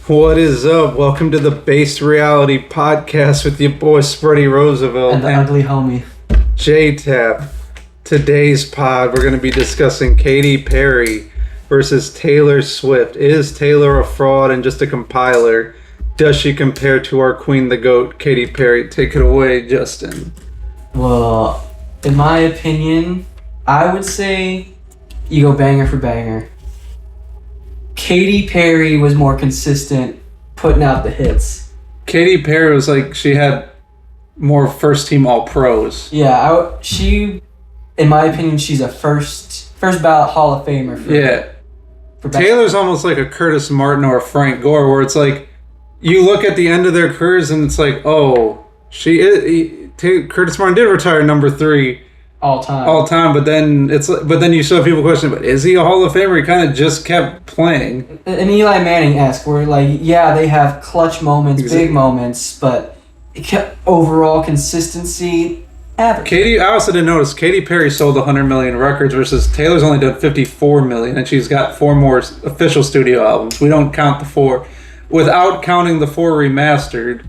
What is up? Welcome to the Based Reality Podcast with your boy Spready Roosevelt and the ugly homie J Tapp. Today's pod, we're going to be discussing Katy Perry versus Taylor Swift. Is Taylor a fraud and just a compiler? Does she compare to our queen, the GOAT, Katy Perry? Take it away, Justin. Well, in my opinion, I would say you go banger for banger. Katy Perry was more consistent putting out the hits. Katy Perry was like, she had more first team all pros. Yeah, she, in my opinion, she's a first ballot Hall of Famer. For Taylor's almost like a Curtis Martin or a Frank Gore, where it's like, you look at the end of their careers and it's like, oh, Curtis Martin did retire number 3 all time, but then you saw people question, but is he a Hall of Famer? He kind of just kept playing. An Eli Manning-esque, where like, yeah, they have clutch moments, big moments, but it kept overall consistency average. I also didn't notice Katy Perry sold 100 million records versus Taylor's only done 54 million, and she's got 4 more official studio albums. We don't count the 4, without counting the 4 remastered.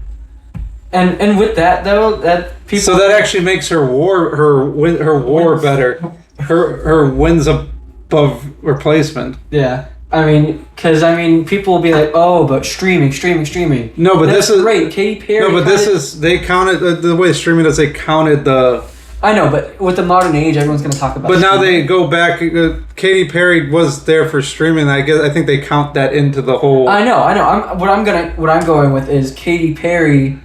And with that though, that people. So that actually makes her war better. Her wins above replacement. Yeah, people will be like, oh, but streaming. No, but that's this is great. Katy Perry. No, but they counted the way streaming does. They counted the. I know, but with the modern age, everyone's going to talk about. But streaming. Now they go back. Katy Perry was there for streaming. I think they count that into the whole. I know. What I'm going with is Katy Perry.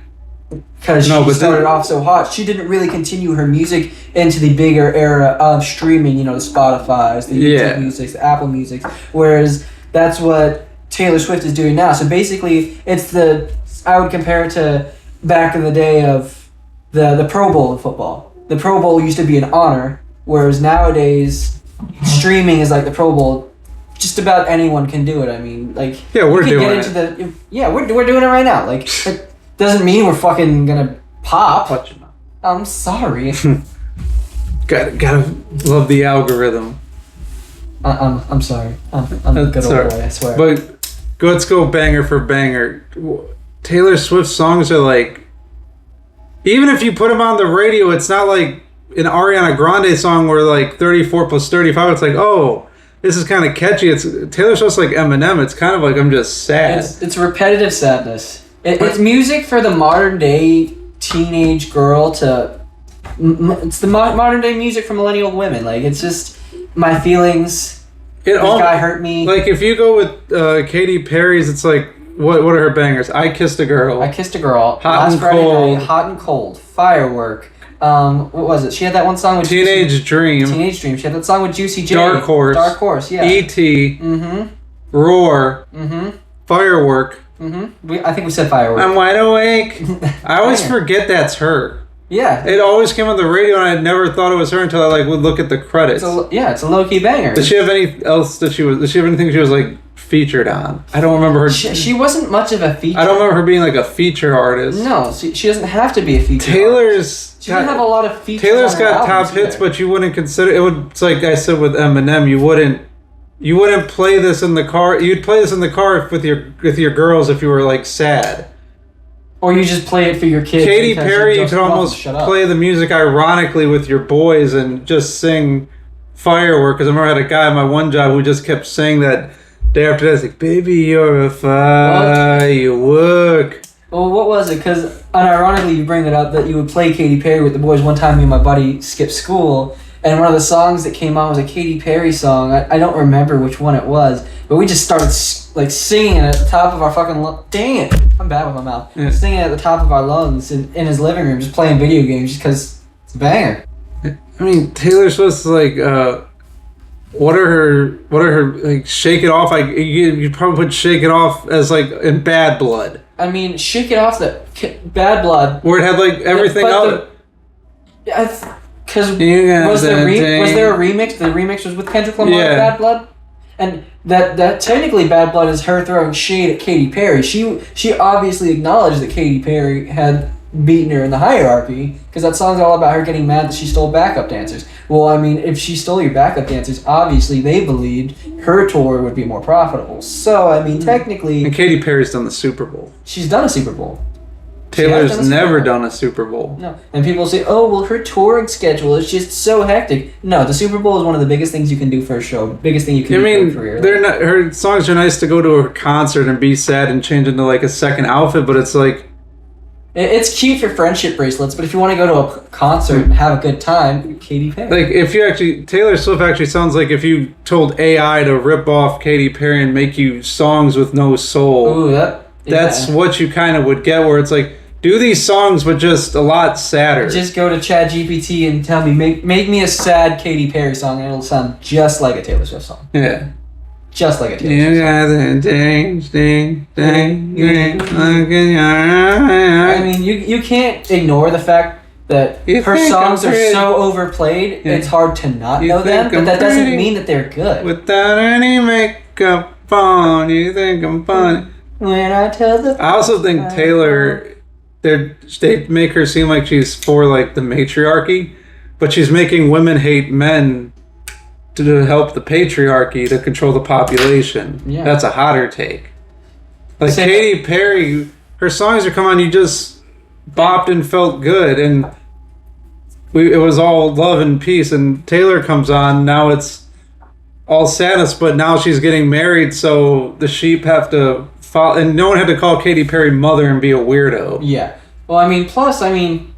Because she started off so hot, she didn't really continue her music into the bigger era of streaming, the Spotify's, the YouTube Music, the Apple Music, whereas that's what Taylor Swift is doing now. So basically, I would compare it to back in the day of the Pro Bowl in football. The Pro Bowl used to be an honor, whereas nowadays, streaming is like the Pro Bowl. Just about anyone can do it. I mean, like... Yeah, we're doing it. We're doing it right now. Like... Doesn't mean we're fucking gonna pop. I'm sorry. Gotta love the algorithm. I'm sorry. I'm a good old boy, I swear. But let's go banger for banger. Taylor Swift songs are like, even if you put them on the radio, it's not like an Ariana Grande song where like 34 plus 35. It's like, oh, this is kind of catchy. It's Taylor Swift's like Eminem. It's kind of like I'm just sad. It's repetitive sadness. It's music for the modern day teenage girl it's the modern day music for millennial women. Like, it's just my feelings. This guy hurt me. Like, if you go with Katy Perry's, it's like, what are her bangers? I Kissed a Girl. Hot and Cold. Hot and Cold. Firework. What was it? She had that one song with Teenage Dream. She had that song with Juicy J. Dark Horse. Yeah. E.T. Mm-hmm. Roar. Mm-hmm. Firework. Mm-hmm. I think we said Firework. I'm wide awake. I always forget that's her. Yeah. It always came on the radio, and I never thought it was her until I would look at the credits. It's a low key banger. Did she have anything else Did she have anything she was like featured on? I don't remember her. She wasn't much of a feature. I don't remember her being like a feature artist. No, she doesn't have to be a feature. She doesn't have a lot of features. Taylor's got top hits, but you wouldn't consider it. It's like I said with Eminem, you wouldn't play this in the car. You'd play this in the car with your girls if you were like sad. Or you just play it for your kids. Katy Perry, you could almost play the music ironically with your boys and just sing Firework. Because I remember I had a guy at my one job who just kept saying that day after day. It's like, baby, you're a firework. Well, what was it? Because unironically, you bring it up that you would play Katy Perry with the boys. One time, me and my buddy skipped school. And one of the songs that came on was a Katy Perry song. I don't remember which one it was, but we just started like singing at the top of our fucking dang it, I'm bad with my mouth. Yeah. Singing at the top of our lungs in his living room, just playing video games, just because it's a banger. I mean, Taylor Swift's like, what are her like? Shake It Off. Like you probably put Shake It Off as like in Bad Blood. I mean, Shake It Off, the Bad Blood, where it had like everything else. Because was there a remix? The remix was with Kendrick Lamar, Bad Blood, and that technically Bad Blood is her throwing shade at Katy Perry. She obviously acknowledged that Katy Perry had beating her in the hierarchy, because that song's all about her getting mad that she stole backup dancers. Well, I mean, if she stole your backup dancers, obviously they believed her tour would be more profitable. So, I mean, technically... And Katy Perry's done the Super Bowl. She's done a Super Bowl. Taylor's never done a Super Bowl. No. And people say, oh, well, her touring schedule is just so hectic. No, the Super Bowl is one of the biggest things you can do for a show. Biggest thing you can do for a career. They're not, her songs are nice to go to a concert and be sad and change into like a second outfit, but it's like... It's cute for friendship bracelets, but if you want to go to a concert and have a good time, Katy Perry. Like, if you actually... Taylor Swift actually sounds like if you told AI to rip off Katy Perry and make you songs with no soul. Ooh, that's what you kind of would get, where it's like... Do these songs, but just a lot sadder. Just go to ChatGPT and tell me, make me a sad Katy Perry song, and it'll sound just like a Taylor Swift song. Yeah. Just like a Taylor Swift song. I mean, you can't ignore the fact that her songs are so overplayed, it's hard to not know them, but that doesn't mean that they're good. Without any makeup on, you think I'm funny. When I tell the... I also think Taylor... They make her seem like she's for like the matriarchy, but she's making women hate men to help the patriarchy to control the population. Yeah. That's a hotter take. Like Katy Perry, her songs are come on, you just bopped and felt good, and it was all love and peace. And Taylor comes on, now it's all sadness, but now she's getting married, so the sheep have to... And no one had to call Katy Perry mother and be a weirdo. Yeah. Well, I mean, plus, I mean,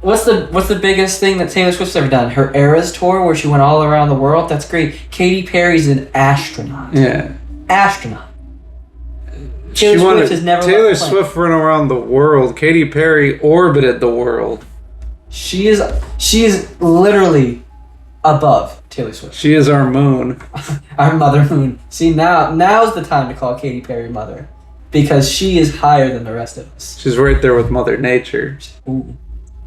what's the biggest thing that Taylor Swift's ever done? Her Eras tour, where she went all around the world. That's great. Katy Perry's an astronaut. Yeah. Astronaut. Taylor Swift ran around the world. Katy Perry orbited the world. She is literally above Taylor Swift. She is our moon. Our mother moon. See, now's the time to call Katy Perry mother, because she is higher than the rest of us. She's right there with Mother Nature. Ooh,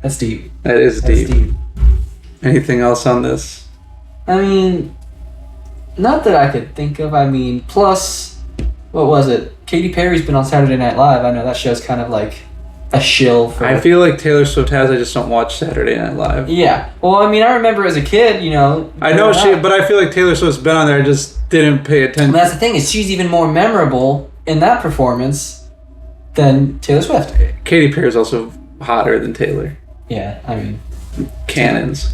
that's deep. That's deep. Anything else on this? I mean, not that I could think of. I mean, plus, what was it? Katy Perry's been on Saturday Night Live. I know that show's kind of like a shill for... I feel like Taylor Swift has. I just don't watch Saturday Night Live. Yeah. Well, I mean, I remember as a kid, you know... I know but I feel like Taylor Swift's been on there. I just didn't pay attention. Well, that's the thing, is she's even more memorable in that performance than Taylor Swift. Katy Perry's also hotter than Taylor. Yeah, I mean... Cannons.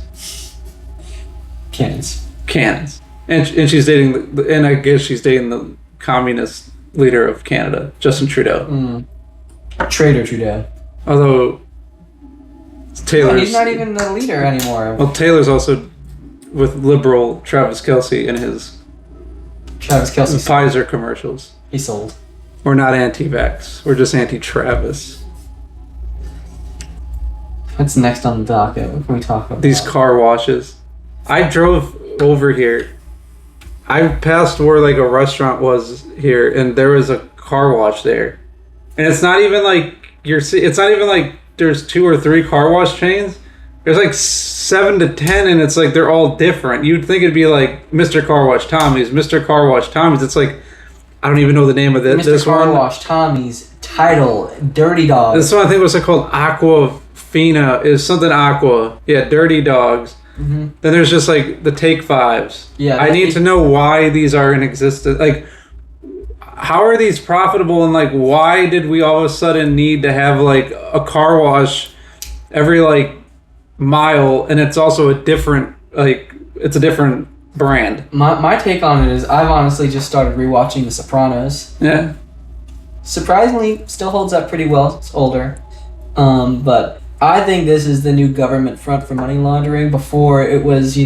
And she's dating... And I guess she's dating the communist leader of Canada, Justin Trudeau. Traitor Trudeau. Although Taylor's... he's not even the leader anymore. Well, Taylor's also with liberal Travis Kelce in his Pfizer commercials. He sold. We're not anti-vax. We're just anti-Travis. What's next on the docket? What can we talk about? These car washes. I drove over here. I passed where like a restaurant was here, and there was a car wash there. And it's not even like it's not even like there's 2 or 3 car wash chains. There's like 7 to 10, and it's like they're all different. You'd think it'd be like Mr. Car Wash Tommy's, Mr. Car Wash Tommy's. It's like, I don't even know the name of this one. Mr. Car Wash Tommy's, Title, Dirty Dogs. This one I think was called Aquafina, is something Aqua. Yeah, Dirty Dogs. Mm-hmm. Then there's just like the Take Fives. Yeah, I need to know why these are in existence. Like, how are these profitable, and like why did we all of a sudden need to have like a car wash every like mile, and it's also a different brand. My take on it is I've honestly just started rewatching The Sopranos. Yeah. Surprisingly, still holds up pretty well. It's older. But I think this is the new government front for money laundering. Before it was,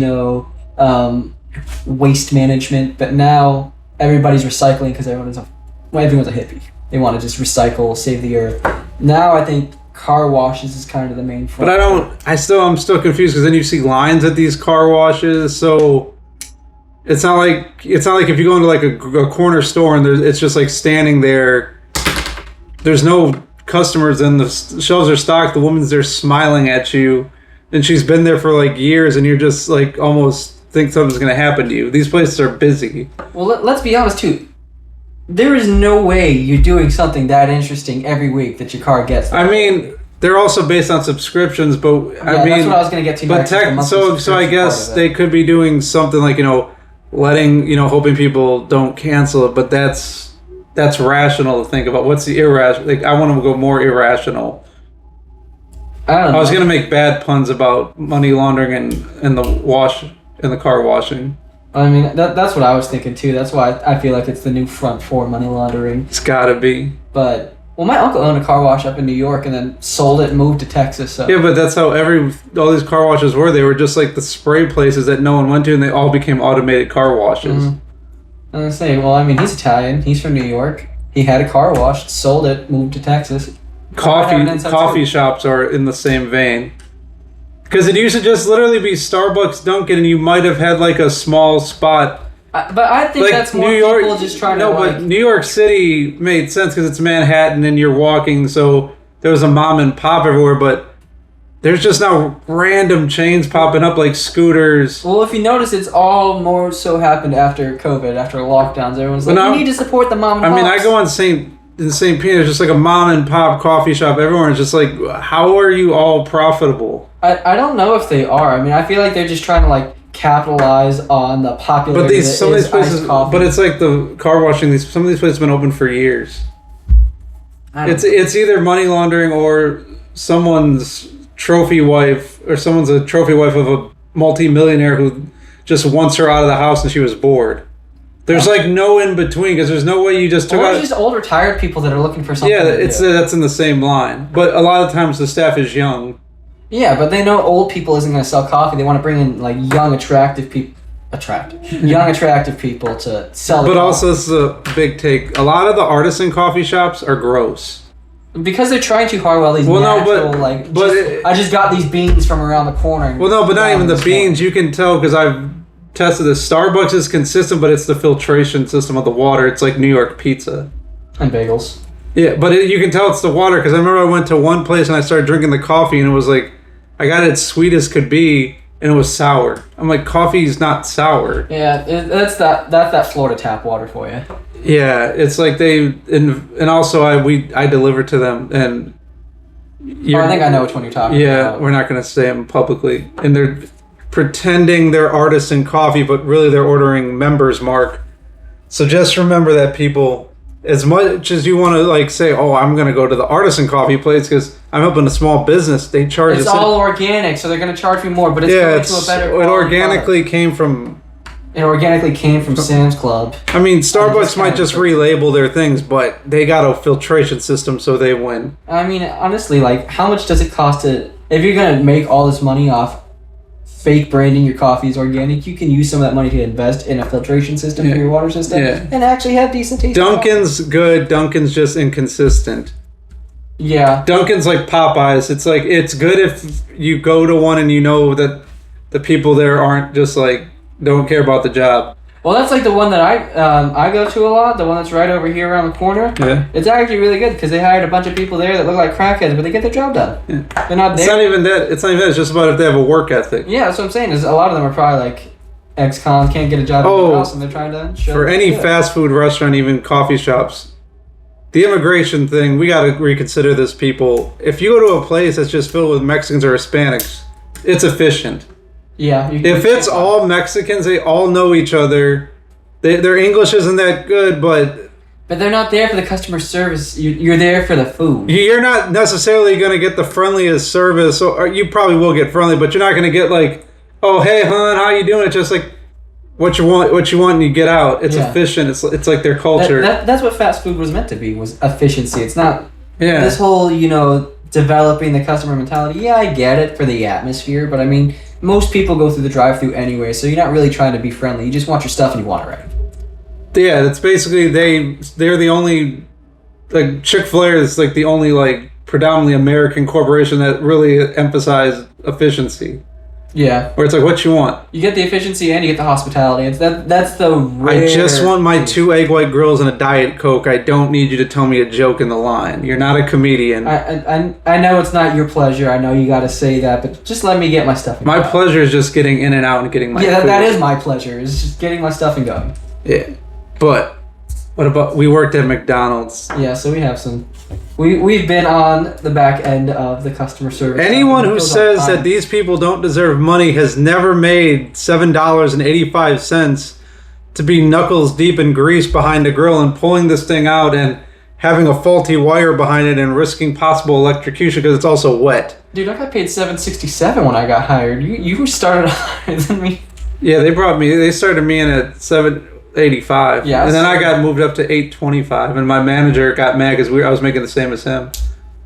waste management, but now everybody's recycling because everyone's a hippie. They want to just recycle, save the earth. Now I think car washes is kind of the main front. But I'm still confused, because then you see lines at these car washes, so it's not like if you go into like a corner store and it's just like standing there, there's no customers and the shelves are stocked, the woman's there smiling at you, and she's been there for like years, and you're just like almost think something's going to happen to you. These places are busy. Well, let's be honest too. There is no way you're doing something that interesting every week that your car gets there. I mean, they're also based on subscriptions, but I mean, that's what I was going to get to. But so I guess they could be doing something like, letting, hoping people don't cancel it, but that's rational to think about. What's the irrational? Like, I want to go more irrational. I don't know. I was gonna make bad puns about money laundering and the car washing. I mean, that's what I was thinking too. That's why I feel like it's the new front for money laundering. It's gotta be. But my uncle owned a car wash up in New York and then sold it and moved to Texas. So. Yeah, but that's how all these car washes were. They were just like the spray places that no one went to, and they all became automated car washes. Mm-hmm. I was saying, well, I mean, he's Italian. He's from New York. He had a car wash, sold it, moved to Texas. Coffee shops are in the same vein. Because it used to just literally be Starbucks, Dunkin', and you might have had like a small spot. But I think like that's more people just trying to but New York City made sense because it's Manhattan and you're walking, so there was a mom and pop everywhere, but there's just now random chains popping up like Scooters. Well, if you notice, it's all more so happened after COVID, after lockdowns. Everyone's like, we need to support the mom and pops. I mean, I go on in St. Peter, it's just like a mom and pop coffee shop everywhere. It's just like, how are you all profitable? I don't know if they are. I mean, I feel like they're just trying to like capitalize on the popularity but some of these places, iced coffee. But it's like the car washing. Some of these places have been open for years. It's either money laundering or someone's trophy wife, or someone's a trophy wife of a multi-millionaire who just wants her out of the house and she was bored. There's like no in between because there's no way you just took out. Or just old retired people that are looking for something. Yeah, that's in the same line. But a lot of times the staff is young. Yeah, but they know old people isn't going to sell coffee. They want to bring in like young, attractive people. Young, attractive people to sell. But also, this is a big take. A lot of the artisan coffee shops are gross. Because they're trying too hard. Well, these I just got these beans from around the corner. Well, no, but not even the beans. You can tell because I've tested this. Starbucks is consistent, but it's the filtration system of the water. It's like New York pizza. And bagels. Yeah, but you can tell it's the water because I remember I went to one place and I started drinking the coffee and it was like, I got it as sweet as could be and it was sour. I'm like, coffee's not sour. Yeah, that's that Florida tap water for you. Yeah, it's like and also I deliver to them and. I think I know which one you're talking about. Yeah, we're not going to say them publicly, and they're pretending they're artisan coffee, but really they're ordering Members Mark. So just remember that, people. As much as you want to like say, "Oh, I'm going to go to the artisan coffee place because I'm helping a small business," they charge. It's all organic, so they're going to charge me more, but it's going to a better. It organically came from. It organically came from Sam's Club. I mean, Starbucks might just relabel their things, but they got a filtration system, so they win. I mean, honestly, like, how much does it cost to... If you're going to make all this money off fake branding your coffee is organic, you can use some of that money to invest in a filtration system for your water system and actually have decent taste. Dunkin's good. Dunkin's just inconsistent. Yeah. Dunkin's like Popeyes. It's like, it's good if you go to one and you know that the people there aren't just like... don't care about the job. Well, that's like the one that I go to a lot. The one that's right over here around the corner. Yeah. It's actually really good because they hired a bunch of people there that look like crackheads, but they get their job done. Yeah. They're not there. It's not even that. It's just about if they have a work ethic. Yeah, that's what I'm saying. Is a lot of them are probably like ex-cons, can't get a job anywhere else, and they're trying to show. For any fast food restaurant, even coffee shops, the immigration thing, we got to reconsider this, people. If you go to a place that's just filled with Mexicans or Hispanics, it's efficient. Yeah. If it's all Mexicans, they all know each other. Their English isn't that good, but they're not there for the customer service. You're there for the food. You're not necessarily going to get the friendliest service, or you probably will get friendly, but you're not going to get like, oh, hey, hon, how you doing? It's just like what you want, and you get out. It's efficient. It's like their culture. That's what fast food was meant to be, was efficiency. It's not this whole, developing the customer mentality. Yeah, I get it for the atmosphere, but I mean, most people go through the drive-thru anyway, so you're not really trying to be friendly. You just want your stuff and you want it right. Yeah, that's basically they're the only, like, Chick-fil-A is like the only like predominantly American corporation that really emphasized efficiency. Yeah. Where it's like, what you want? You get the efficiency and you get the hospitality. That's the rare... I just want my 2 egg white grills and a Diet Coke. I don't need you to tell me a joke in the line. You're not a comedian. I know it's not your pleasure. I know you got to say that, but just let me get my stuff and go. My pleasure is just getting in and out and getting my food. That is my pleasure. Is just getting my stuff and going. Yeah. But What about, we worked at McDonald's. Yeah, so we have some. We've been on the back end of the customer service. Anyone who says that these people don't deserve money has never made $7.85 to be knuckles deep in grease behind a grill and pulling this thing out and having a faulty wire behind it and risking possible electrocution because it's also wet. Dude, I got paid $7.67 when I got hired. You started higher than me. Yeah, they started me in at $7.85. Yeah, and then I got moved up to $8.25, and my manager got mad because I was making the same as him.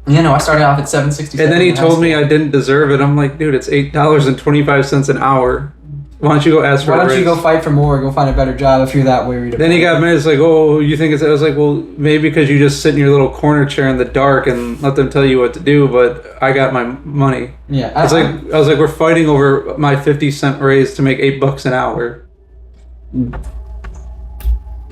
Yeah, no, I started off at $7.67. And then he told me I didn't deserve it. I'm like, dude, it's $8.25 an hour. Why don't you go ask for a raise? Why don't you go fight for more? Go find a better job if you're that worried about it. Then he got mad. It's like, oh, you think it's... I was like, well, maybe because you just sit in your little corner chair in the dark and let them tell you what to do, but I got my money. Yeah. I was like, we're fighting over my 50-cent raise to make $8 an hour.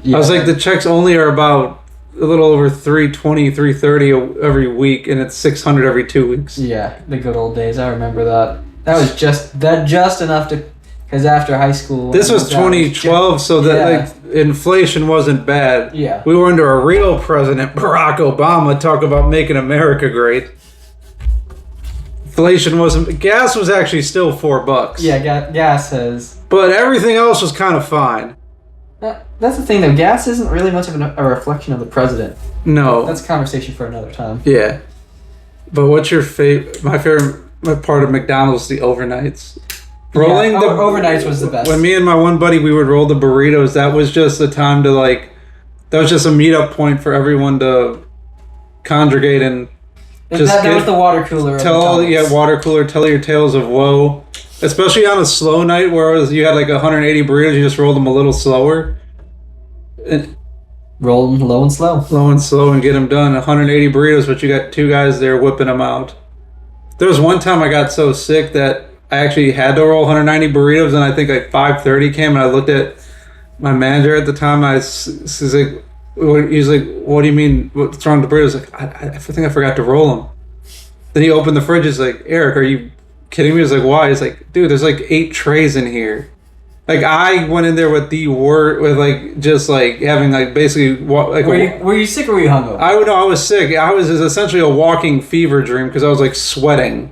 Yeah. I was like, the checks only are about a little over $320, $330 every week, and it's $600 every 2 weeks. Yeah, the good old days. I remember that. That was just enough to... Because after high school... This was 2012, so that like inflation wasn't bad. Yeah. We were under a real president, Barack Obama, talk about making America great. Inflation wasn't... Gas was actually still $4. Yeah, gas has... But everything else was kind of fine. That's the thing, though. Gas isn't really much of a reflection of the president. No. That's a conversation for another time. Yeah. But what's your favorite... My favorite part of McDonald's, the overnights. Rolling the overnights was the best. When me and my one buddy, we would roll the burritos, that was just a time to like... That was just a meetup point for everyone to congregate and just that was the water cooler. Water cooler, tell your tales of woe. Especially on a slow night where you had like 180 burritos, you just rolled them a little slower. Roll them low and slow. Low and slow and get them done. 180 burritos, but you got two guys there whipping them out. There was one time I got so sick that I actually had to roll 190 burritos, and I think like 5:30 came, and I looked at my manager at the time. He's like, "What do you mean? What's wrong with the burritos?" Like, I think I forgot to roll them. Then he opened the fridge. He's like, "Eric, are you kidding me?" I was like, "Why?" He's like, "Dude, there's like 8 trays in here." Like I went in there with just like having like basically like. Were you sick or were you hungover? I was sick. I was essentially a walking fever dream because I was like sweating.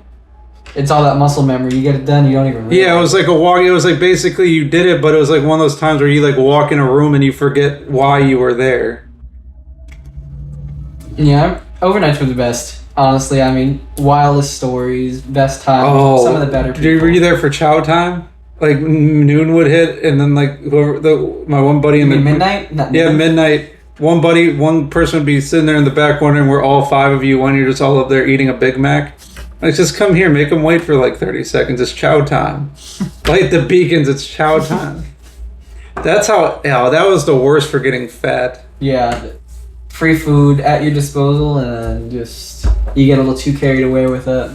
It's all that muscle memory. You get it done, you don't even realize. Yeah, it was like a walk. It was like basically you did it, but it was like one of those times where you like walk in a room and you forget why you were there. Yeah, overnights were the best. Honestly, I mean, wildest stories, best time, some of the better people. Were you there for chow time? Like noon would hit, and then like my one buddy in midnight? Midnight. One person would be sitting there in the back wondering where all 5 of you when you're just all up there eating a Big Mac. Like, just come here, make them wait for like 30 seconds. It's chow time. Light the beacons, it's chow time. That's how, that was the worst for getting fat. Yeah. Free food at your disposal, and just, you get a little too carried away with it.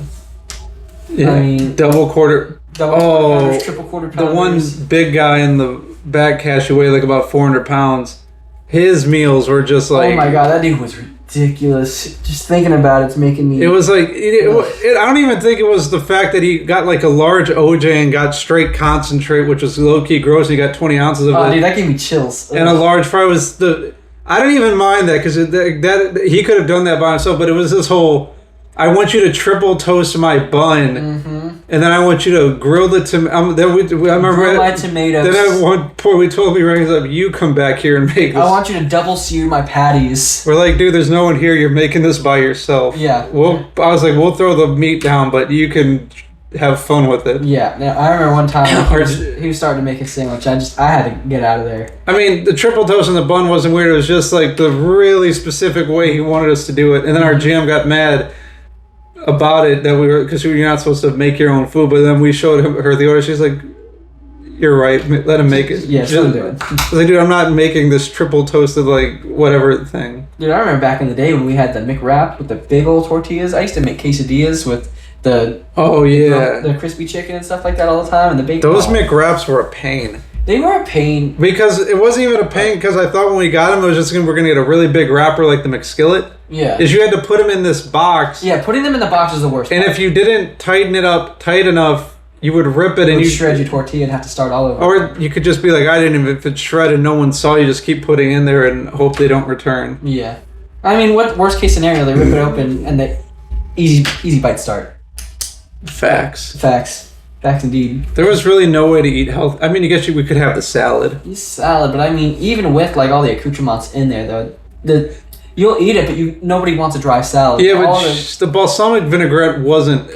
Yeah. I mean, double quarter pounders, triple quarter pounders. The one big guy in the back cash who weighed like about 400 pounds, his meals were just like... Oh my God, that dude was ridiculous. Just thinking about it's making me... It was like... I don't even think it was the fact that he got like a large OJ and got straight concentrate, which was low-key gross, and he got 20 ounces of it. Oh, dude, that gave me chills. And a large fry was the... I don't even mind that, because that he could have done that by himself, but it was this whole... I want you to triple toast my bun, and then I want you to grill the tomatoes. Grill my tomatoes. Then at one point we totally raised up. You come back here and make this. I want you to double sear my patties. We're like, dude, there's no one here. You're making this by yourself. Yeah. I was like, we'll throw the meat down, but you can have fun with it. Yeah. Now, I remember one time he was starting to make a sandwich. I had to get out of there. I mean, the triple toast and the bun wasn't weird. It was just like the really specific way he wanted us to do it, and then our GM got mad about it because you're not supposed to make your own food, but then we showed her the order. She's like, "You're right. Let him make it." Yeah, she'll do it. I was like, dude, I'm not making this triple toasted like whatever thing. Dude, I remember back in the day when we had the McWrap with the big old tortillas. I used to make quesadillas with the the crispy chicken and stuff like that all the time, and the bacon. Those McWraps were a pain. They were a pain because it wasn't even a pain because I thought when we got them it was just we're gonna get a really big wrapper like the McSkillet. Yeah. Is you had to put them in this box. Yeah, putting them in the box is the worst. And if you didn't tighten it up tight enough, you would rip it and you shred your tortilla and have to start all over. Or you could just be like, I didn't even, if it's shredded, no one saw you, just keep putting in there and hope they don't return. Yeah. I mean, what worst case scenario, they rip it open and the easy bite start. Facts indeed. There was really no way to eat health. I mean, I guess we could have the salad. But I mean, even with like all the accoutrements in there, though, you'll eat it, but nobody wants a dry salad. Yeah, but the balsamic vinaigrette wasn't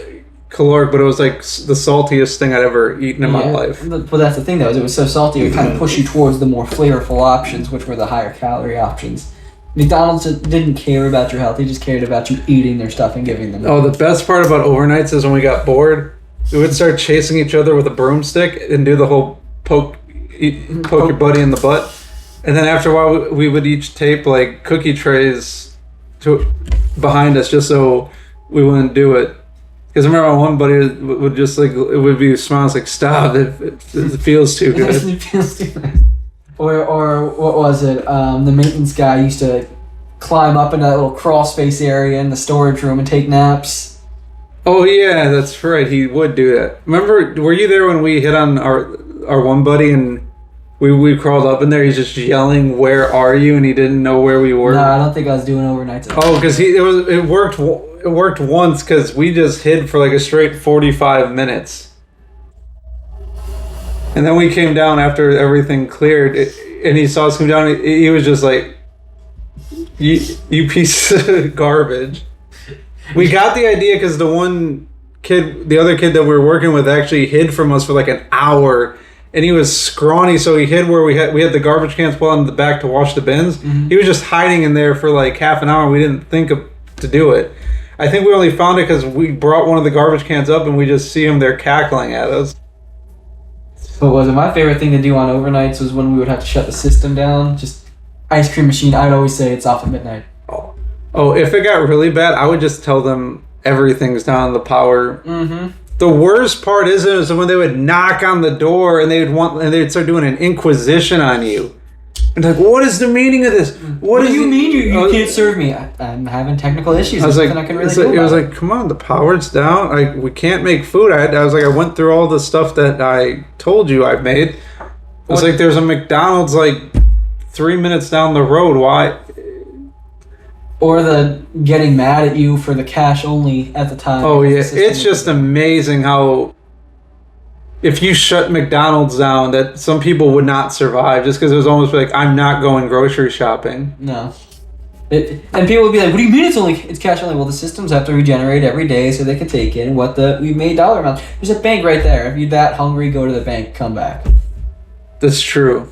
caloric, but it was like the saltiest thing I'd ever eaten in my life. But that's the thing, though, is it was so salty, it would kind of push you towards the more flavorful options, which were the higher calorie options. McDonald's didn't care about your health; they just cared about you eating their stuff and giving them. Oh, the best part about overnights is when we got bored, we would start chasing each other with a broomstick and do the whole poke your buddy in the butt, and then after a while we would each tape like cookie trays behind us just so we wouldn't do it. Because I remember one buddy would just like, it would be smiles like, stop, it feels too good. It feels too nice. Or what was it? The maintenance guy used to climb up into that little crawl space area in the storage room and take naps. Oh yeah, that's right. He would do that. Remember, were you there when we hit on our one buddy and we crawled up in there? He's just yelling, "Where are you?" And he didn't know where we were. No, I don't think I was doing overnights. Oh, because it worked once because we just hid for like a straight 45 minutes. And then we came down after everything cleared, and he saw us come down. He was just like, "You piece of garbage." We got the idea because the other kid that we were working with, actually hid from us for like an hour, and he was scrawny, so he hid where we had the garbage cans pulled in the back to wash the bins. Mm-hmm. He was just hiding in there for like half an hour. We didn't think to do it. I think we only found it because we brought one of the garbage cans up, and we just see him there cackling at us. What was it? My favorite thing to do on overnights was when we would have to shut the system down. Just ice cream machine. I'd always say it's off at midnight. Oh, if it got really bad, I would just tell them everything's down, the power. Mm-hmm. The worst part is when they would knock on the door and they'd start doing an inquisition on you. And like, what is the meaning of this? What do you mean you can't serve me? I'm having technical issues. I was like, I can really do it was like, come on, the power's down. We can't make food. I was like, I went through all the stuff that I told you I've made. It was like, there's a McDonald's like 3 minutes down the road. Why? Or the getting mad at you for the cash only at the time. Oh yeah, it's just amazing how if you shut McDonald's down, that some people would not survive just because it was almost like, I'm not going grocery shopping. No. And people would be like, what do you mean it's cash only? Well, the systems have to regenerate every day so they can take in what we made dollar amount. There's a bank right there. If you're that hungry, go to the bank, come back. That's true.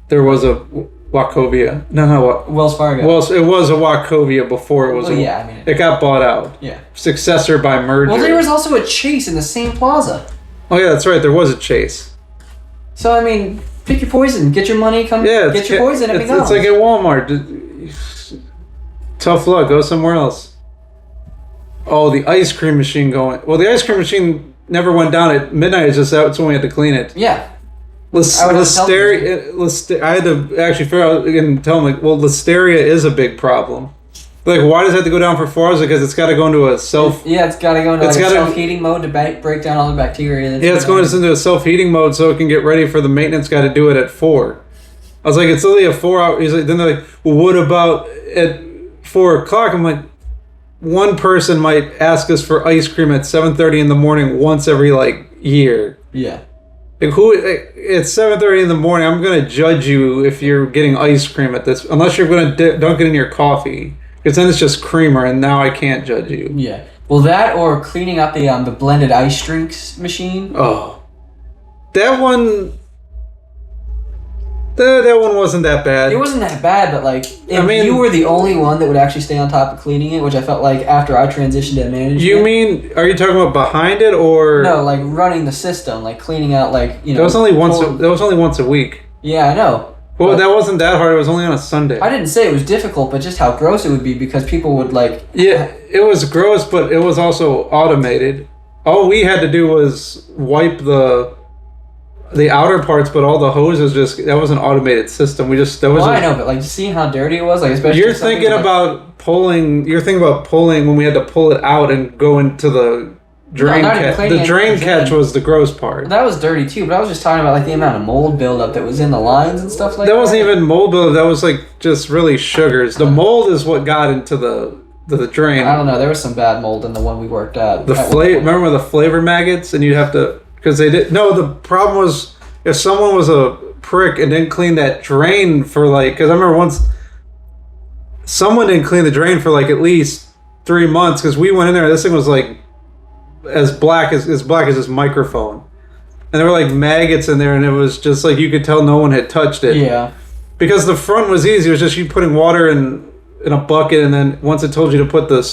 There was a Wachovia. No. Wells Fargo. Well, it was a Wachovia before it was. It got bought out. Yeah. Successor by merger. Well, there was also a Chase in the same plaza. Oh yeah, that's right. There was a Chase. So I mean, pick your poison. Get your money. Get your poison at McDonald's. It's like at Walmart. Tough luck. Go somewhere else. Oh, the ice cream machine going. Well, the ice cream machine never went down at midnight. It's just that's when we had to clean it. Yeah. Listeria. I had to actually figure out and tell them, like, well, listeria is a big problem. Like, why does it have to go down for 4 hours? Because it's got to go into a self. Yeah, it's got to go into a self-heating mode to break down all the bacteria. It's going into a self-heating mode so it can get ready for the maintenance guy to do it at 4. I was like, it's only a 4 hour. He's like, then they're like, well, what about at 4 o'clock? I'm like, one person might ask us for ice cream at 7:30 in the morning once every like year. Yeah. Like it's 7:30 in the morning. I'm gonna judge you if you're getting ice cream at this, unless you're gonna dunk it in your coffee, because then it's just creamer, and now I can't judge you. Yeah, well, that or cleaning up the blended ice drinks machine. Oh, that one. That one wasn't that bad. It wasn't that bad, but like, if you were the only one that would actually stay on top of cleaning it, which I felt like after I transitioned to management. You mean, are you talking about behind it or? No, like running the system, like cleaning out, like, you know. That was only once a week. Yeah, I know. Well, that wasn't that hard. It was only on a Sunday. I didn't say it was difficult, but just how gross it would be because people would like. Yeah, it was gross, but it was also automated. All we had to do was wipe the outer parts, but all the hoses that was an automated system. I know, but like seeing how dirty it was, like especially. You're thinking about pulling when we had to pull it out and go into the drain catch. The drain catch was the gross part. That was dirty too, but I was just talking about like the amount of mold buildup that was in the lines and stuff like that. That wasn't even mold buildup. That was like just really sugars. The mold is what got into the drain. I don't know. There was some bad mold in the one we worked at. Remember the flavor maggots, and you'd have to because they did. No, the problem was if someone was a prick and didn't clean that drain for like because I remember once someone didn't clean the drain for like at least 3 months because we went in there. This thing was like as black as this microphone, and there were like maggots in there, and it was just like you could tell no one had touched it. Yeah, because the front was easy. It was just you putting water in a bucket, and then once it told you to put the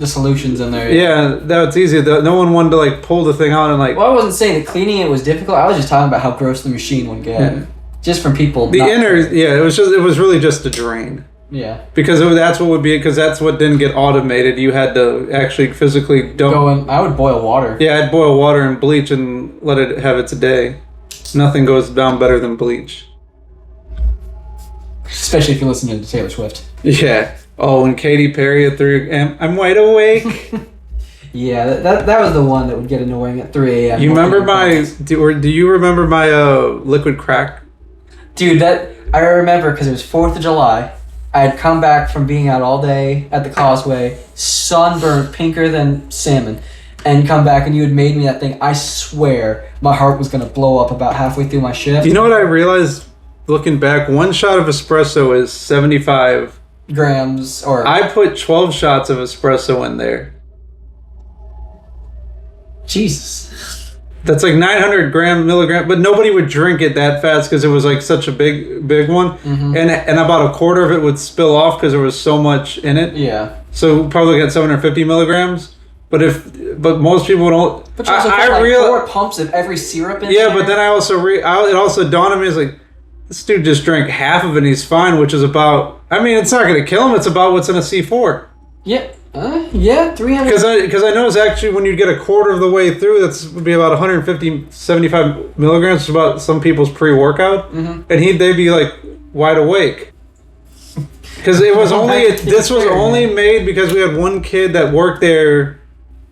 solutions in there. Yeah, that's easy. No one wanted to like pull the thing out and like. Well, I wasn't saying that cleaning it was difficult. I was just talking about how gross the machine would get, just from people. The inner, it was really just a drain. Yeah. Because that's what would be because that's what didn't get automated. You had to actually physically dump. I would boil water. Yeah, I'd boil water and bleach and let it have its day. Nothing goes down better than bleach. Especially if you're listening to Taylor Swift. Yeah. Oh, and Katy Perry at 3 a.m. I'm wide awake. Yeah, that was the one that would get annoying at 3 a.m. You remember do you remember my liquid crack? Dude, I remember because it was 4th of July. I had come back from being out all day at the causeway, sunburned, pinker than salmon, and come back and you had made me that thing. I swear my heart was going to blow up about halfway through my shift. You know what I realized looking back? One shot of espresso is 75 grams. Or I put 12 shots of espresso in there. Jesus. That's like 900 milligrams, but nobody would drink it that fast because it was like such a big one, and about a quarter of it would spill off because there was so much in it. Yeah. So probably got 750 milligrams, but most people don't. But you also put 4 pumps of every syrup in there. Yeah, but then it also dawned on me, it's like this dude just drank half of it and he's fine, which is about. I mean, it's not going to kill him. It's about what's in a C4. Yeah. Yeah, 300. Because I noticed actually when you get a quarter of the way through, would be about 75 milligrams. It's about some people's pre-workout, and they'd be like wide awake. Because it was this was only made because we had one kid that worked there,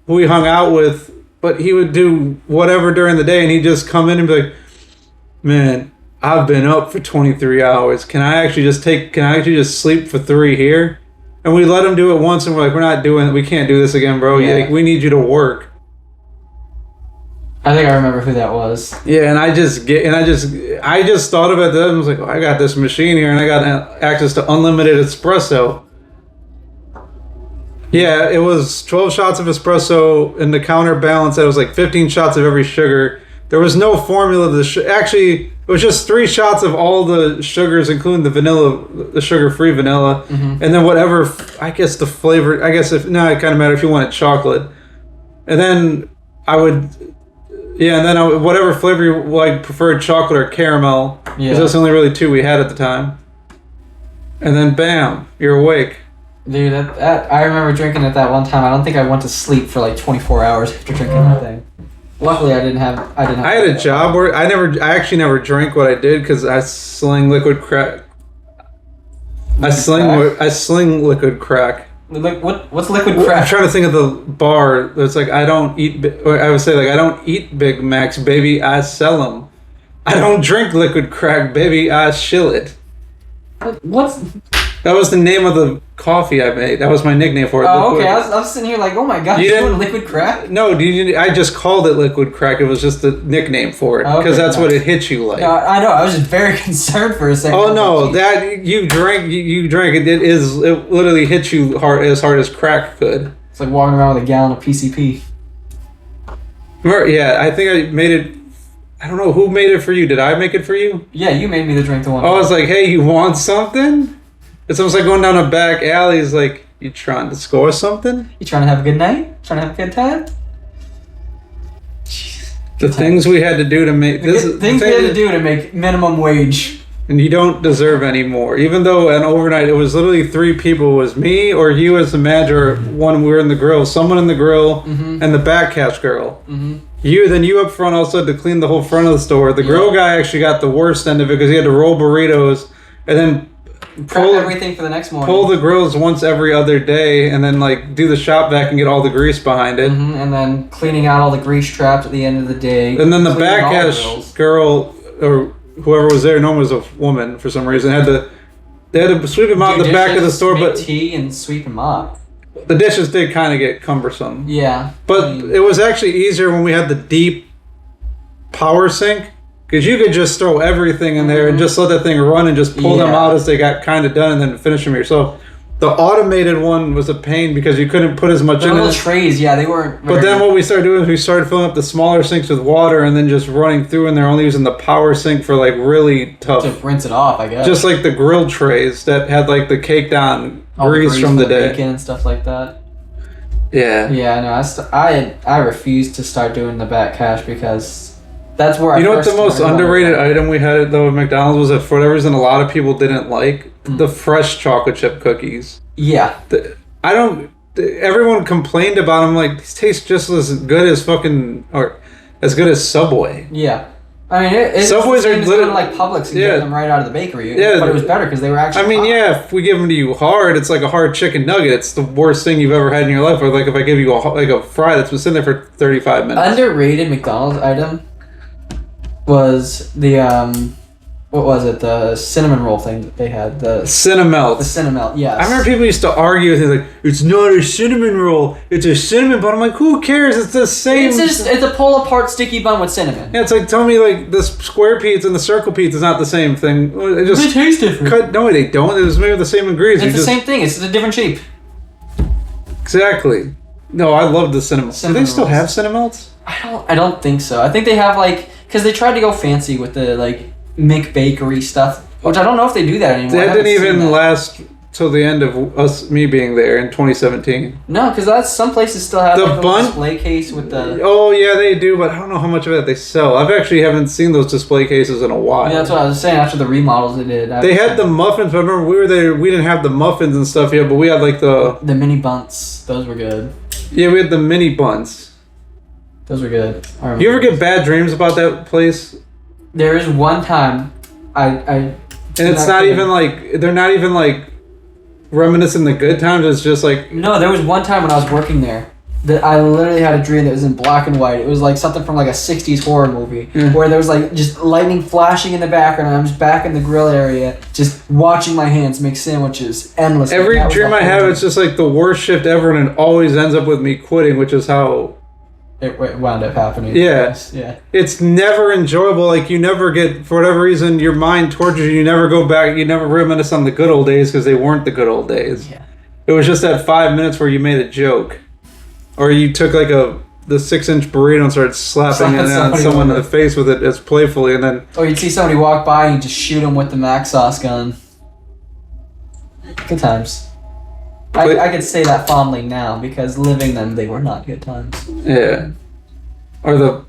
who we hung out with, but he would do whatever during the day, and he'd just come in and be like, "Man, I've been up for 23 hours. Can I actually just sleep for 3 here?" And we let him do it once, and we're like, "We're not doing it. We can't do this again, bro. Yeah. Like, we need you to work." I think I remember who that was. Yeah, and I just thought of it then. I was like, I got this machine here, and I got access to unlimited espresso. Yeah, it was 12 shots of espresso, and the counterbalance that was like 15 shots of every sugar. There was no formula. Actually, it was just 3 shots of all the sugars, including the vanilla, the sugar-free vanilla, and then whatever. I guess the flavor. I guess it kind of matter if you wanted chocolate, and then I would. Yeah, and then whatever flavor you like, preferred chocolate or caramel. Yeah, because that's only really 2 we had at the time. And then, bam, you're awake. Dude, I remember drinking it that one time. I don't think I went to sleep for like 24 hours after drinking that thing. Luckily, I didn't have. I had a job where I actually never drank what I did because I sling liquid crack. I sling liquid crack. What's liquid crack? I'm trying to think of the bar. It's like I don't eat. Or I would say like I don't eat Big Macs, baby. I sell them. I don't drink liquid crack, baby. I shill it. That was the name of the coffee I made. That was my nickname for it. Oh, okay. I was sitting here like, oh my god, you're doing liquid crack? No, I just called it liquid crack. It was just the nickname for it because that's what it hits you like. No, I know. I was just very concerned for a second. Oh no, that you drank it. It literally hits you hard as crack could. It's like walking around with a gallon of PCP. Yeah, I think I made it. I don't know who made it for you. Did I make it for you? Yeah, you made me to drink the one. I was like, hey, you want something? It's almost like going down a back alley. It's like, you trying to score something? You trying to have a good night? Trying to have a good time? The things we had to do to make this. Things we had to do to make minimum wage. And you don't deserve any more. Even though an overnight, it was literally 3 people. It was me or you as the manager. One, we were in the grill. Someone in the grill and the back cash girl. You up front also had to clean the whole front of the store. The grill guy actually got the worst end of it because he had to roll burritos and then Prep everything for the next morning. Pull the grills once every other day, and then like do the shop vac and get all the grease behind it. And then cleaning out all the grease traps at the end of the day. And then the backhash girl or whoever was there, no one was a woman for some reason, they had to sweep them out in the back of the store, make but tea and sweep them up. The dishes did kind of get cumbersome. Yeah. But it was actually easier when we had the deep power sink, because you could just throw everything in there and just let that thing run and just pull them out as they got kind of done and then finish them yourself. The automated one was a pain because you couldn't put as much in the little trays, they weren't. But then what we started doing is we started filling up the smaller sinks with water and then just running through, and they're only using the power sink for like really tough. To rinse it off, I guess. Just like the grill trays that had like the caked on grease from the day. Bacon and stuff like that. Yeah. Yeah, no, I refused to start doing the back cash because that's where You know what the most underrated item we had though at McDonald's was that for whatever reason a lot of people didn't like? The fresh chocolate chip cookies. Yeah. Everyone complained about them like these taste just as good as as good as Subway. Yeah. I mean, Subways are literally like Publix and get them right out of the bakery. Yeah, but it was better because they were actually. I mean, if we give them to you hard, it's like a hard chicken nugget. It's the worst thing you've ever had in your life. Or like if I give you a fry that's been sitting there for 35 minutes. Underrated McDonald's item was the what was it? The cinnamon roll thing that they had. The Cinnamelt. The Cinnamelt, yes. I remember people used to argue with it like, it's not a cinnamon roll, it's a cinnamon bun. I'm like, who cares? It's the same. It's a pull apart sticky bun with cinnamon. Yeah, it's like, tell me like the square pizza and the circle pizza is not the same thing. They taste different. No, they don't. It was made with the same ingredients. It's the same thing. It's a different shape. Exactly. No, I love the cinnamon. Do they still have Cinnamelts? I don't think so. I think they have because they tried to go fancy with the McBakery stuff, which I don't know if they do that anymore. That didn't even last till the end of me being there in 2017. No, because some places still have the bun display case with the. Oh yeah, they do, but I don't know how much of that they sell. I've actually haven't seen those display cases in a while. Yeah, that's what I was saying. After the remodels they did, they had the muffins. But I remember we were there. We didn't have the muffins and stuff yet, but we had like the mini buns. Those were good. Yeah, we had the mini buns. Those were good. You ever get bad dreams about that place? There is one time, and it's not even like they're not even like reminiscing the good times. It's just like no. There was one time when I was working there that I literally had a dream that was in black and white. It was like something from like a '60s horror movie where there was like just lightning flashing in the background, and I'm just back in the grill area, just watching my hands make sandwiches endlessly. Every dream I have, it's just like the worst shift ever, and it always ends up with me quitting, which is how. It wound up happening. Yeah. It's never enjoyable. Like, you never get, for whatever reason, your mind tortures you. You never go back. You never reminisce on the good old days because they weren't the good old days. Yeah. It was just that 5 minutes where you made a joke. Or you took, like, the 6-inch burrito and started slapping it on someone in the face with it as playfully, and then... Or you'd see somebody walk by and you just shoot them with the Mac sauce gun. Good times. I could say that fondly now because living them, they were not good times. Yeah, or the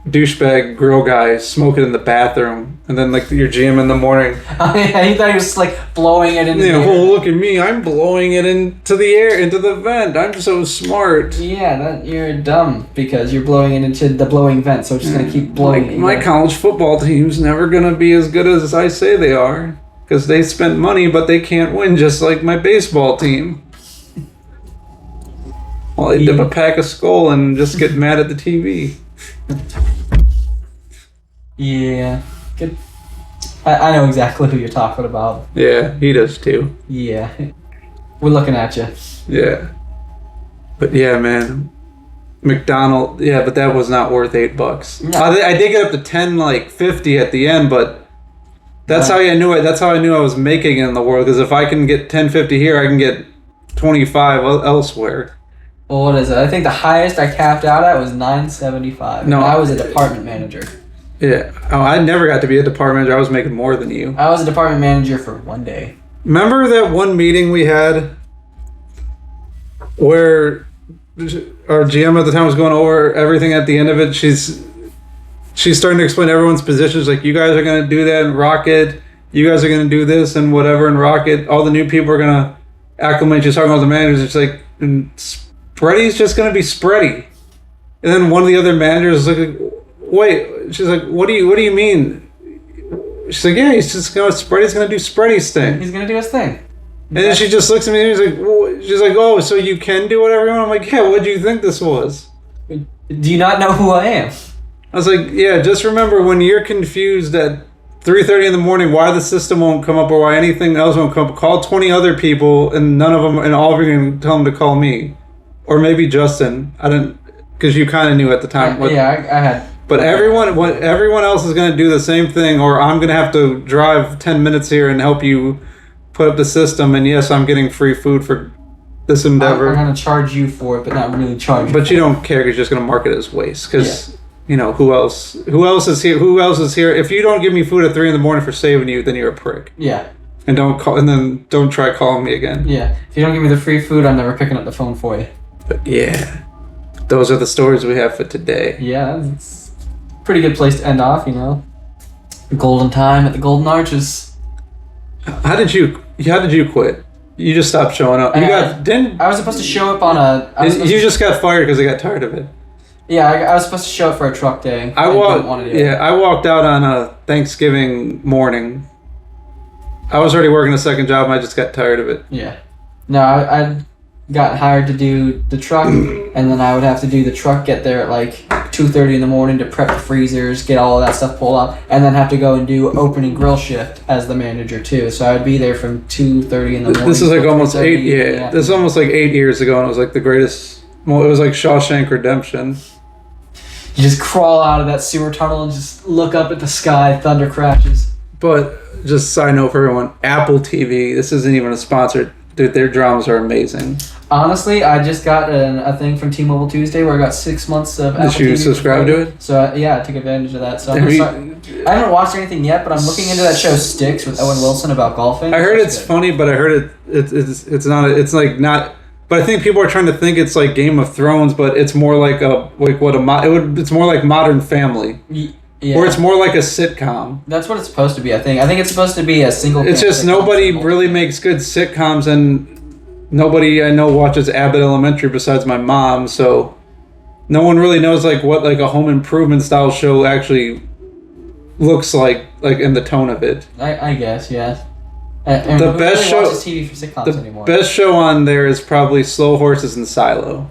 douchebag grill guy smoking in the bathroom, and then like your GM in the morning. He thought he was like blowing it into the air. Oh, look at me! I'm blowing it into the air, into the vent. I'm so smart. Yeah, you're dumb because you're blowing it into the blowing vent, so it's just gonna keep blowing. My college football team's never gonna be as good as I say they are. Because they spent money, but they can't win, just like my baseball team. Well, they dip a pack of Skull and just get mad at the TV. Yeah. Good. I know exactly who you're talking about. Yeah, he does too. Yeah. We're looking at you. Yeah. But yeah, man. McDonald's, yeah, but that was not worth $8. No. I did get up to $10.50 at the end, but that's how I knew it. That's how I knew I was making it in the world. Because if I can get $10.50 here, I can get $25 elsewhere. Well, what is it? I think the highest I capped out at was $9.75. No, I was a department manager. Yeah. Oh, I never got to be a department manager. I was making more than you. I was a department manager for one day. Remember that one meeting we had where our GM at the time was going over everything at the end of it? She's starting to explain everyone's positions. Like, you guys are going to do that and Rocket. You guys are going to do this and whatever and Rocket. All the new people are going to acclimate. She's talking about the managers. It's like, and Spready's just going to be Spready. And then one of the other managers is like, wait. She's like, what do you mean? She's like, yeah, he's just going. Spready's gonna do Spready's thing. He's gonna do his thing. And then she just looks at me and she's like, oh, so you can do whatever you want? I'm like, yeah. What do you think this was? Do you not know who I am? I was like, yeah. Just remember when you're confused at 3:30 in the morning, why the system won't come up or why anything else won't come up. Call 20 other people and none of them, and all of you can tell them to call me, or maybe Justin. I didn't, because you kind of knew at the time. I had. But everyone else is going to do the same thing, or I'm going to have to drive 10 minutes here and help you put up the system. And yes, I'm getting free food for this endeavor. I'm going to charge you for it, but not really charge you. But you don't care because you're just going to mark it as waste. Because, you know, who else is here? Who else is here? If you don't give me food at 3 a.m. for saving you, then you're a prick. Yeah. And don't try calling me again. Yeah. If you don't give me the free food, I'm never picking up the phone for you. But yeah, those are the stories we have for today. Yeah, it's a pretty good place to end off, you know. Golden time at the Golden Arches. How did you quit? You just stopped showing up. I was supposed to show up on you just got fired because I got tired of it. Yeah, I was supposed to show up for a truck day. I walked out on a Thanksgiving morning. I was already working a second job and I just got tired of it. Yeah. No, I got hired to do the truck, and then I would have to do the truck, get there at like 2:30 in the morning to prep the freezers, get all of that stuff pulled out, and then have to go and do opening grill shift as the manager too. So I would be there from 2:30 in the morning. This is like almost 8. Yeah, this is almost like 8 years ago, and it was like the greatest. Well, it was like Shawshank Redemption. You just crawl out of that sewer tunnel and just look up at the sky. Thunder crashes. But just side note for everyone, Apple TV. This isn't even a sponsor. Dude, their dramas are amazing. Honestly, I just got a thing from T-Mobile Tuesday where I got 6 months of Apple TV. Did you subscribe to it? So, yeah, I took advantage of that. So I haven't watched anything yet, but I'm looking into that show Sticks with Owen Wilson about golfing. I heard it's funny, but I heard it's not. But I think people are trying to think it's like Game of Thrones, but it's more like it's more like Modern Family. Yeah. Or it's more like a sitcom. That's what it's supposed to be, I think. I think it's supposed to be a single... It's just nobody really makes good sitcoms, and nobody I know watches Abbott Elementary besides my mom, so no one really knows like what like a Home Improvement style show actually looks like in the tone of it. I guess, yeah. The best show... watches TV for sitcoms anymore? Best show on there is probably Slow Horses and Silo.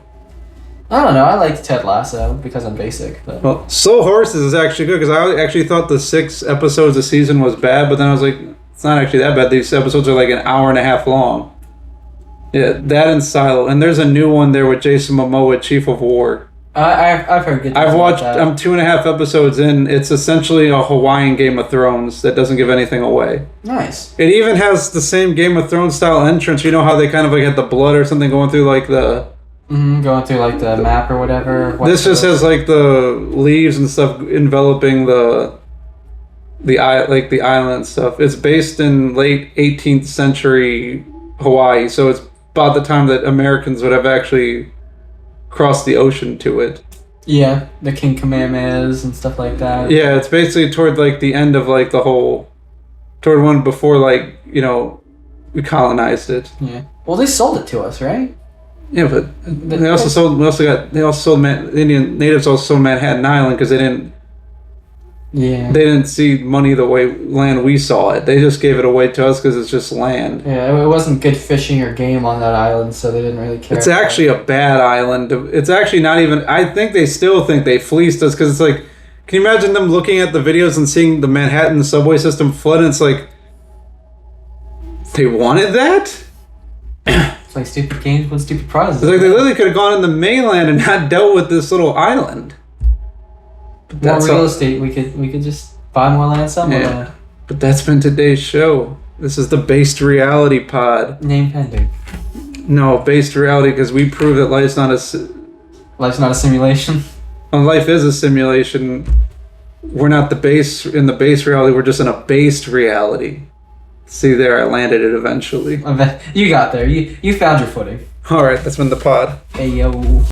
I don't know. I liked Ted Lasso because I'm basic. But. Well, Slow Horses is actually good because I actually thought the 6 episodes a season was bad, but then I was like, it's not actually that bad. These episodes are like an hour and a half long. Yeah, that and Silo. And there's a new one there with Jason Momoa, Chief of War. I've heard good things I've watched, I'm 2.5 episodes in. It's essentially a Hawaiian Game of Thrones that doesn't give anything away. Nice. It even has the same Game of Thrones style entrance. You know how they kind of like had the blood or something going through like the... going through like the map or whatever. This just has like the leaves and stuff enveloping the island and stuff. It's based in late 18th century Hawaii, so it's about the time that Americans would have actually crossed the ocean to it. Yeah, the King Kamehamehas and stuff like that. Yeah, it's basically toward like the end of like the whole, toward one before like, you know, we colonized it. Yeah. Well, they sold it to us, right? Yeah, but they also sold Indian natives also sold Manhattan Island because they didn't see money the way land we saw it. They just gave it away to us because it's just land. Yeah, it wasn't good fishing or game on that island, so they didn't really care. It's actually a bad island. It's actually not even... I think they still think they fleeced us because it's like... Can you imagine them looking at the videos and seeing the Manhattan subway system flood and it's like... They wanted that? It's like stupid games with stupid prizes. It's like they literally could have gone in the mainland and not dealt with this little island. More real estate, we could just buy more land somewhere. Yeah. But that's been today's show. This is the Based Reality Pod. Name pending. No, Based Reality because we prove that life's not a simulation. Well, life is a simulation. We're not in the base reality. We're just in a based reality. See there, I landed it eventually. You got there. You found your footing. All right, that's been the pod. Hey yo.